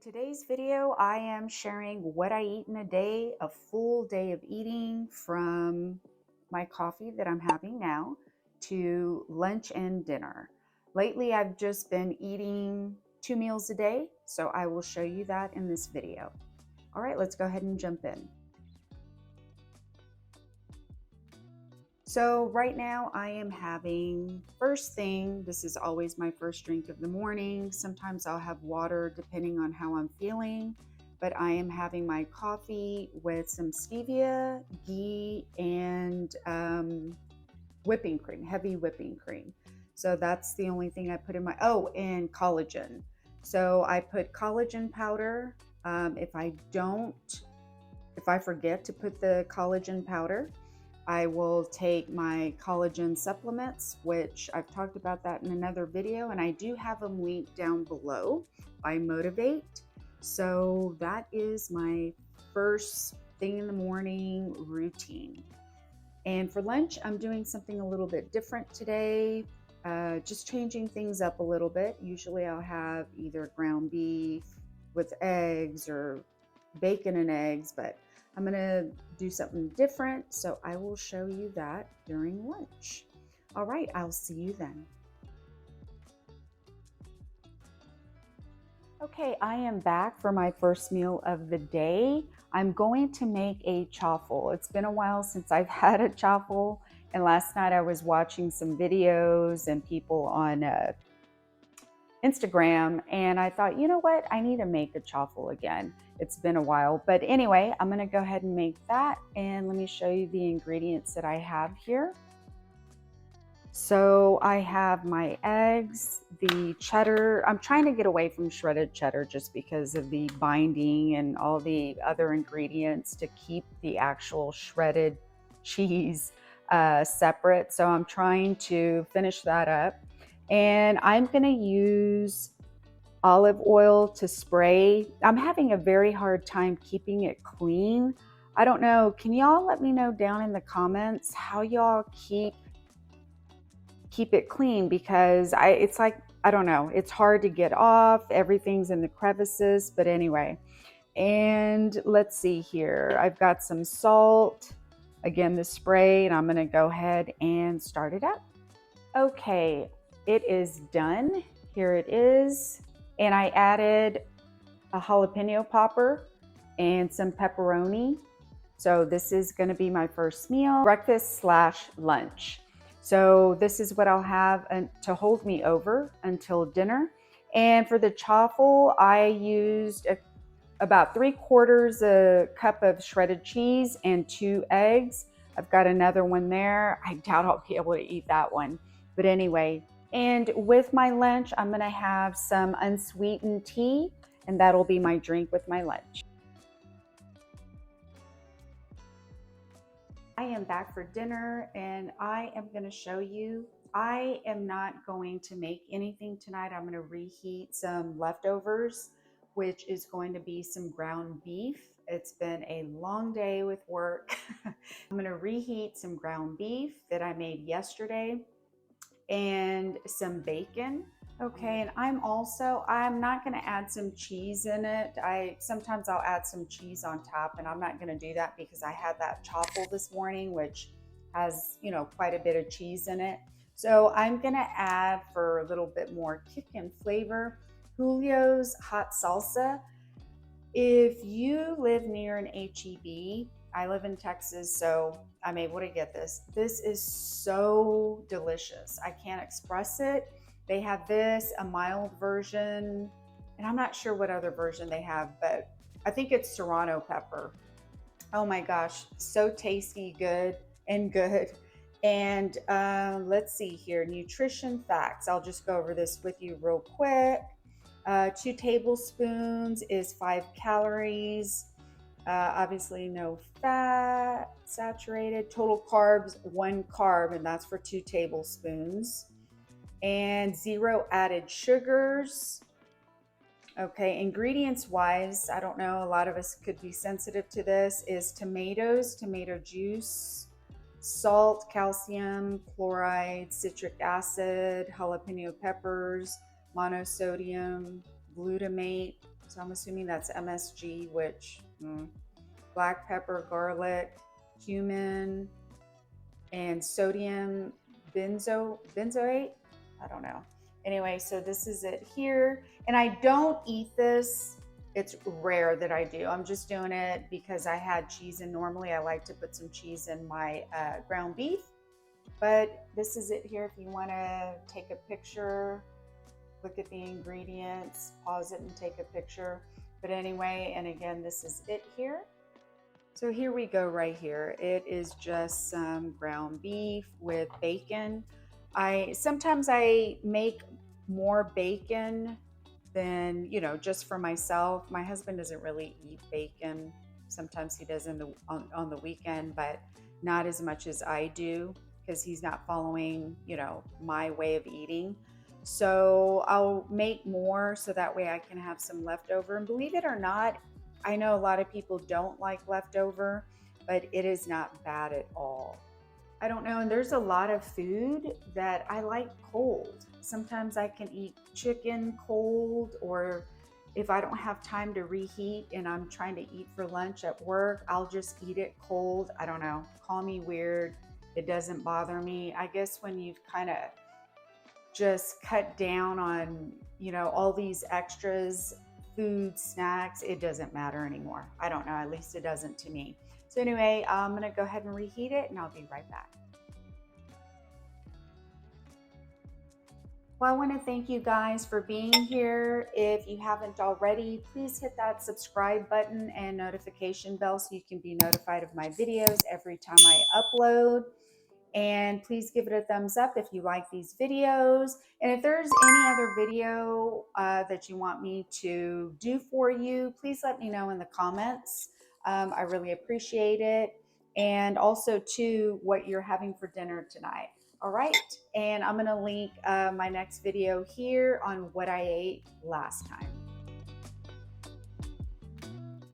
today's video, I am sharing what I eat in a day, a full day of eating from my coffee that I'm having now to lunch and dinner. Lately, I've just been eating 2 meals a day, so I will show you that in this video. All right, let's go ahead and jump in. So right now I am having, first thing, this is always my first drink of the morning. Sometimes I'll have water depending on how I'm feeling, but I am having my coffee with some stevia, ghee, and whipping cream, heavy whipping cream. So that's the only thing I put in my, oh, and collagen. So I put collagen powder. If I forget to put the collagen powder, I will take my collagen supplements, which I've talked about that in another video, and I do have them linked down below by Motivate. So that is my first thing in the morning routine. And for lunch, I'm doing something a little bit different today, just changing things up a little bit. Usually I'll have either ground beef with eggs or bacon and eggs, but I'm gonna do something different, so I will show you that during lunch. All right, I'll see you then. Okay, I am back for my first meal of the day. I'm going to make a chaffle. It's been a while since I've had a chaffle, and last night I was watching some videos and people on Instagram, and I thought, you know what, I need to make a chaffle again. It's been a while, but anyway, I'm gonna go ahead and make that, and let me show you the ingredients that I have here. So I have my eggs, the cheddar. I'm trying to get away from shredded cheddar just because of the binding and all the other ingredients to keep the actual shredded cheese separate. So I'm trying to finish that up. And I'm gonna use olive oil to spray. I'm having a very hard time keeping it clean. I don't know, can y'all let me know down in the comments how y'all keep it clean? Because it's like, I don't know, it's hard to get off, everything's in the crevices, but anyway. And let's see here, I've got some salt, again the spray, and I'm gonna go ahead and start it up. Okay, it is done. Here it is. And I added a jalapeno popper and some pepperoni. So this is gonna be my first meal, breakfast/lunch. So this is what I'll have to hold me over until dinner. And for the chaffle, I used about 3/4 a cup of shredded cheese and 2 eggs. I've got another one there. I doubt I'll be able to eat that one. But anyway, and with my lunch, I'm gonna have some unsweetened tea, and that'll be my drink with my lunch. I am back for dinner, and I am gonna show you, I am not going to make anything tonight. I'm gonna reheat some leftovers, which is going to be some ground beef. It's been a long day with work. I'm gonna reheat some ground beef that I made yesterday and some bacon. Okay, and I'm not gonna add some cheese in it. Sometimes I'll add some cheese on top, and I'm not gonna do that because I had that chaffle this morning, which has, you know, quite a bit of cheese in it. So I'm gonna add, for a little bit more kick and flavor, Julio's hot salsa. If you live near an HEB, I live in Texas, so I'm able to get this. This is so delicious. I can't express it. They have this, a mild version, and I'm not sure what other version they have, but I think it's serrano pepper. Oh my gosh, so tasty, good. And let's see here, nutrition facts. I'll just go over this with you real quick. 2 tablespoons is 5 calories. Obviously no fat, saturated. Total carbs, 1 carb, and that's for 2 tablespoons. And 0 added sugars. Okay, ingredients wise, I don't know, a lot of us could be sensitive to this, is tomatoes, tomato juice, salt, calcium, chloride, citric acid, jalapeno peppers, monosodium, glutamate, So I'm assuming that's MSG, which black pepper, garlic, cumin, and sodium benzoate. I don't know. Anyway, so this is it here. And I don't eat this. It's rare that I do. I'm just doing it because I had cheese, and normally I like to put some cheese in my ground beef. But this is it here. If you want to take a picture, look at the ingredients, pause it and take a picture. But anyway, and again, this is it here. So here we go right here. It is just some ground beef with bacon. Sometimes I make more bacon than, just for myself. My husband doesn't really eat bacon. Sometimes he does on the weekend, but not as much as I do because he's not following, my way of eating. So I'll make more so that way I can have some leftover. And believe it or not, I know a lot of people don't like leftover, but it is not bad at all. I don't know. And there's a lot of food that I like cold. Sometimes I can eat chicken cold, or if I don't have time to reheat and I'm trying to eat for lunch at work, I'll just eat it cold. I don't know. Call me weird. It doesn't bother me. I guess when you've kind of just cut down on, all these extras, food, snacks, it doesn't matter anymore. I don't know. At least it doesn't to me. So anyway, I'm going to go ahead and reheat it and I'll be right back. Well, I want to thank you guys for being here. If you haven't already, please hit that subscribe button and notification bell so you can be notified of my videos every time I upload. And please give it a thumbs up if you like these videos. And if there's any other video that you want me to do for you, please let me know in the comments. I really appreciate it. And also, too, what you're having for dinner tonight. All right. And I'm going to link my next video here on what I ate last time.